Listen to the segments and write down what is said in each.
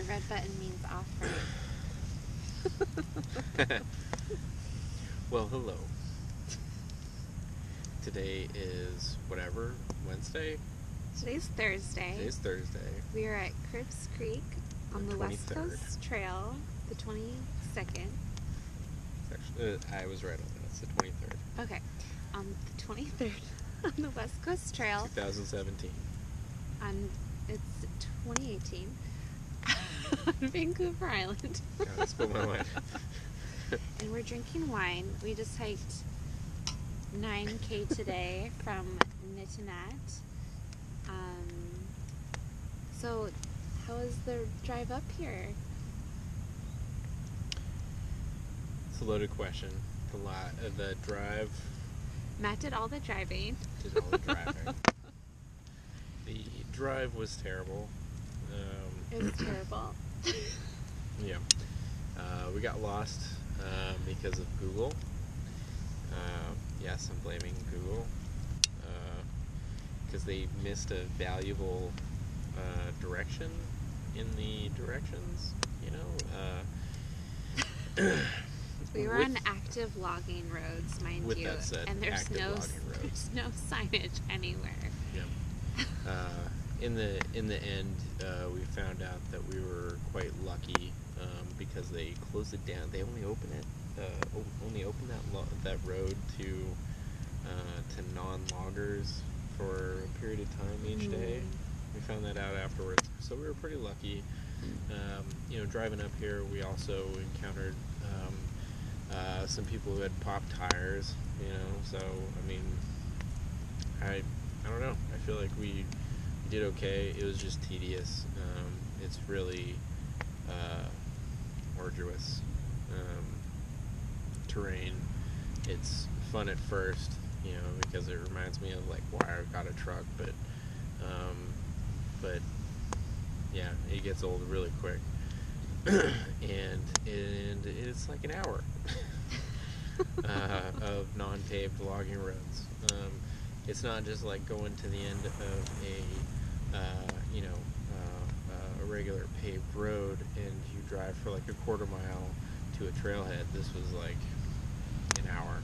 red button means off, right? Well, hello. Today is whatever, Wednesday? Today's Thursday. Today's Thursday. We are at Cripps Creek on the West 23rd. Coast Trail, the 22nd. Actually, I was right on that. It's the 23rd. Okay. On the 23rd on the West Coast Trail. 2017. It's 2018 on Vancouver Island. God, I spilled my wine. And we're drinking wine. We just hiked 9K today from Nitinat. So how was the drive up here? It's a loaded question. The drive. Matt did all the driving. Did all the driving. The drive was terrible. It was terrible. Yeah. We got lost because of Google. Yes, I'm blaming Google. Because they missed a valuable direction in the directions, you know. We were on active logging roads, mind with you, that said, and there's active no signage anywhere. Yeah. In the end, we found out that we were quite lucky because they closed it down. They only open that road to non-loggers for a period of time each day. We found that out afterwards, so we were pretty lucky. Driving up here, we also encountered some people who had popped tires. So I mean, I don't know. I feel like we did okay. It was just tedious. It's really arduous terrain. It's fun at first, because it reminds me of like why I got a truck, but yeah, it gets old really quick. and it's like an hour of non-paved logging roads. It's not just like going to the end of a regular paved road and you drive for like a quarter mile to a trailhead. This was like an hour.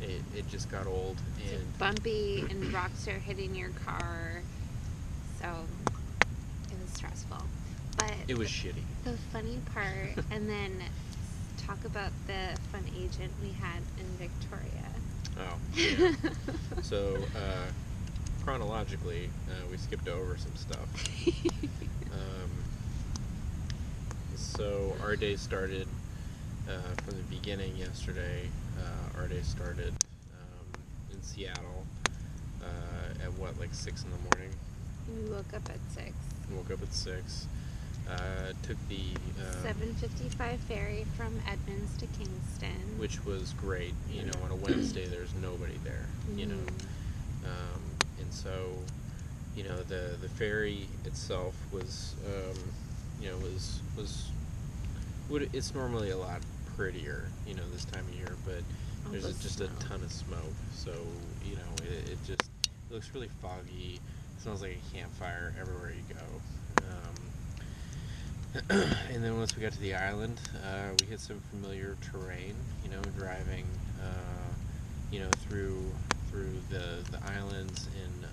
It just got old and it's bumpy and rocks are hitting your car, so it was stressful. But it was shitty. The funny part, and then talk about the fun agent we had in Victoria. Oh, yeah. So, chronologically, we skipped over some stuff. So our day started from the beginning yesterday. Our day started in Seattle at like 6 in the morning. We woke up at 6. Woke up at 6. Took the 7:55 ferry from Edmonds to Kingston, which was great. On a Wednesday there's nobody there. And so the ferry itself was it's normally a lot prettier this time of year, but there's just a ton of smoke, so it just looks really foggy. It smells like a campfire everywhere you go. And then once we got to the island, we hit some familiar terrain, driving, through the islands, and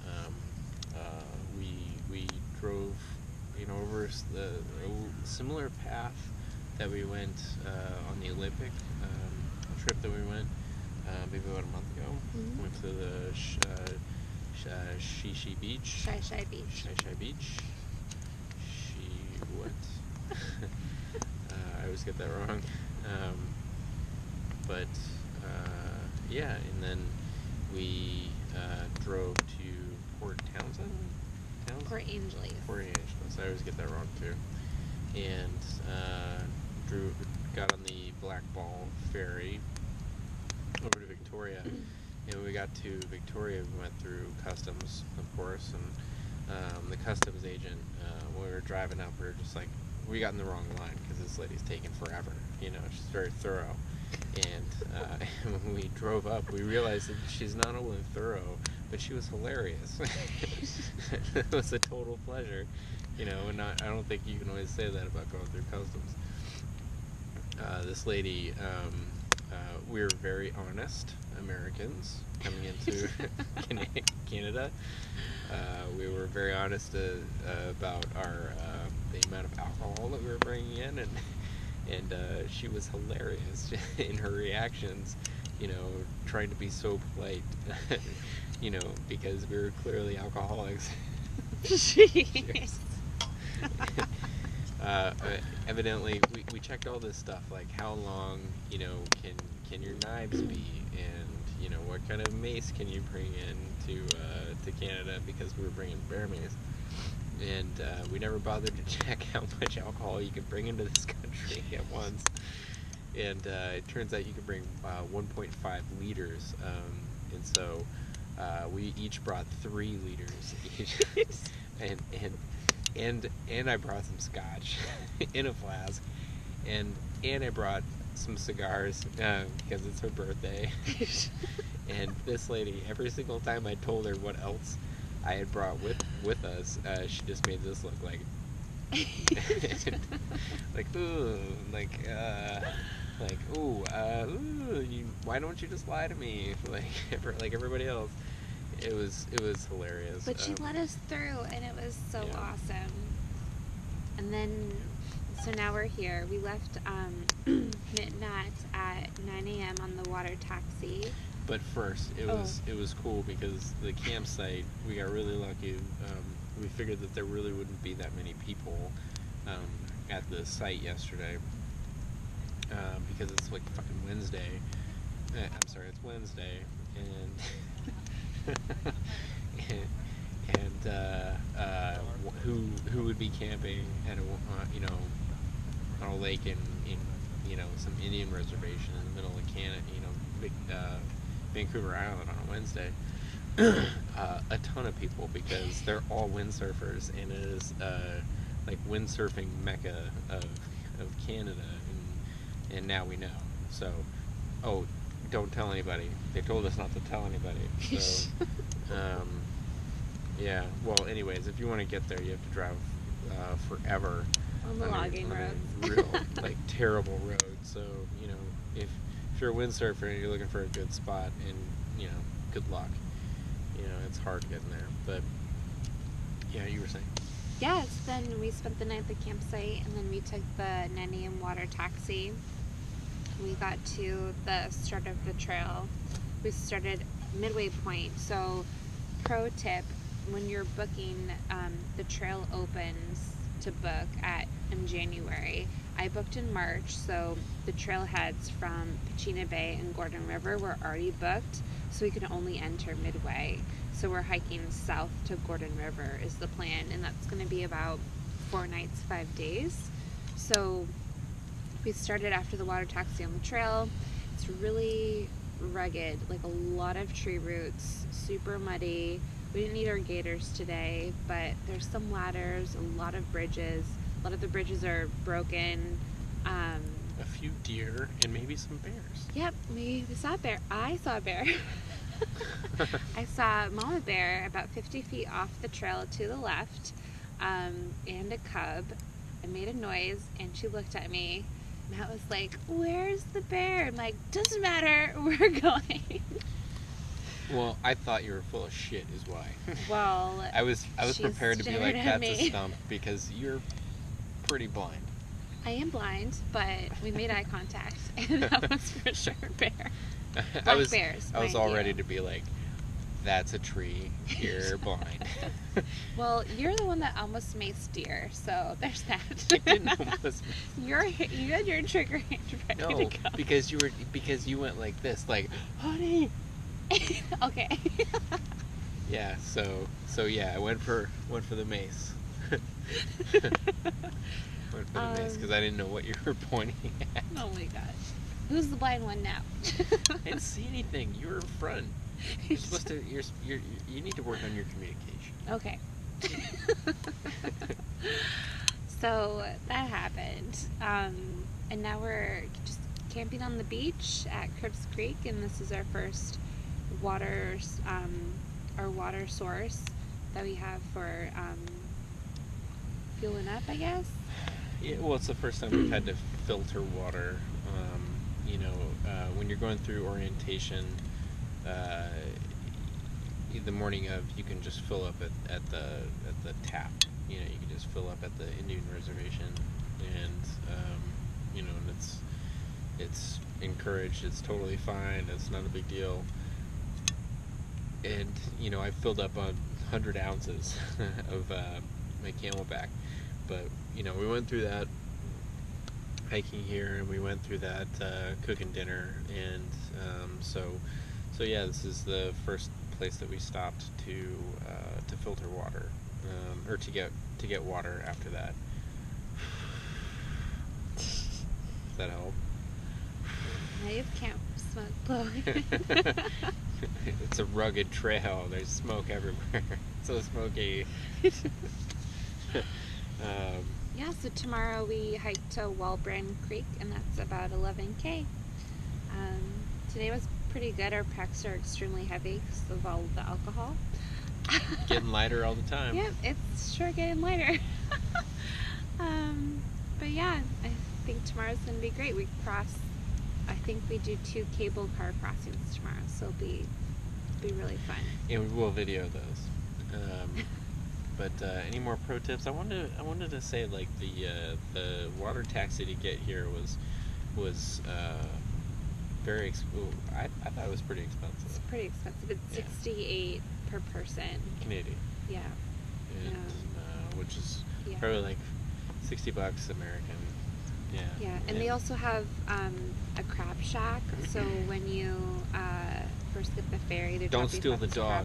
we drove, over the similar path that we went on the Olympic trip that we went maybe about a month ago. Mm-hmm. Went to the Shy Beach. What? I always get that wrong. Yeah, and then we drove to Port Townsend? Port Angeles. I always get that wrong too. And got on the Black Ball ferry over to Victoria. And when we got to Victoria, we went through customs, of course, and the customs agent, when we were driving up, we were just like, we got in the wrong line because this lady's taking forever. She's very thorough. And when we drove up, we realized that she's not only thorough, but she was hilarious. It was a total pleasure You know, and I don't think you can always say that about going through customs. This lady, we were very honest Americans coming into Canada. We were very honest about our the amount of alcohol that we were bringing in, and she was hilarious in her reactions. You know, trying to be so polite. You know, because we were clearly alcoholics. Jeez. Evidently, we checked all this stuff, like how long, you know, can your knives be, and you know what kind of mace can you bring in to Canada, because we were bringing bear mace, and we never bothered to check how much alcohol you could bring into this country at once. And it turns out you can bring 1.5 liters, and so we each brought 3 liters each, and I brought some scotch in a flask, and I brought some cigars because it's her birthday. And this lady, every single time I told her what else I had brought with us, she just made this look like like ooh, why don't you just lie to me like everybody else? It was hilarious. But she let us through, and it was so awesome. And then, so now we're here. We left Nitinat at 9 a.m. on the water taxi. But first, it was cool because the campsite, we got really lucky. We figured that there really wouldn't be that many people at the site yesterday because it's like fucking Wednesday. I'm sorry, it's Wednesday, and who would be camping at on a lake in some Indian reservation in the middle of Canada, Vancouver Island on a Wednesday. A ton of people, because they're all windsurfers, and it is like windsurfing mecca of Canada, and now we know. So, don't tell anybody. They told us not to tell anybody. So, yeah. Well, anyways, if you want to get there, you have to drive forever on the logging roads. Real terrible road. So if you're a windsurfer and you're looking for a good spot, and good luck. It's hard getting there. But yeah, you were saying. Yes. Then we spent the night at the campsite, and then we took the 9 a.m. water taxi. We got to the start of the trail. We started midway point. So, pro tip: when you're booking, the trail opens to book in January. I booked in March, so the trailheads from Pachena Bay and Gordon River were already booked, so we could only enter midway. So we're hiking south to Gordon River is the plan, and that's going to be about 4 nights, 5 days. So we started after the water taxi on the trail. It's really rugged, like a lot of tree roots, super muddy. We didn't need our gaiters today, but there's some ladders, a lot of bridges. A lot of the bridges are broken. A few deer and maybe some bears. Yep, we saw a bear. I saw a bear. I saw Mama Bear about 50 feet off the trail to the left, and a cub. I made a noise, and she looked at me. Matt was like, "Where's the bear?" I'm like, "Doesn't matter, we're going." Well, I thought you were full of shit, is why. Well, I was prepared to be like, "That's a me. stump," because you're pretty blind. I am blind, but we made eye contact, and that was for sure a bear. Black bears. I was all ready to be like, "That's a tree. You're blind." Well, you're the one that almost maced deer, so there's that. I didn't almost. You had your trigger hand ready to go. because you went like this, like, "Honey." Okay. Yeah. So yeah, I went for the mace. Went for the mace because I didn't know what you were pointing at. Oh my gosh. Who's the blind one now? I didn't see anything. You were in front. You're supposed to. You need to work on your communication. Okay. So that happened, and now we're just camping on the beach at Cripps Creek, and this is our first water source that we have for fueling up, I guess. Yeah, well, it's the first time we've had to filter water. You know, when you're going through orientation, the morning of, you can just fill up at the tap. You know, you can just fill up at the Indian reservation, and you know, and it's encouraged. It's totally fine. It's not a big deal. And you know, I filled up on 100 ounces of my Camelback, but you know, we went through that hiking here, and we went through that cooking dinner, and so yeah, this is the first place that we stopped to filter water, or to get water after that. Does that help? I have camp smoke blowing. It's a rugged trail. There's smoke everywhere. It's so smoky. Yeah, so tomorrow we hike to Walbran Creek, and that's about 11K. Today was pretty good. Our packs are extremely heavy because of all the alcohol. Getting lighter all the time. Yep, it's sure getting lighter. But yeah, I think tomorrow's going to be great. I think we do 2 cable car crossings tomorrow, so it'll be really fun. Yeah, we will video those. But any more pro tips? I wanted to say, like, the water taxi to get here was very I thought it was pretty expensive. It's pretty expensive. It's $68 per person. Canadian. Yeah. And which is Yeah. probably like $60 American. Yeah. Yeah, and they also have a crab shack. So when you first get the ferry, they Don't drop you steal off the this dog. crab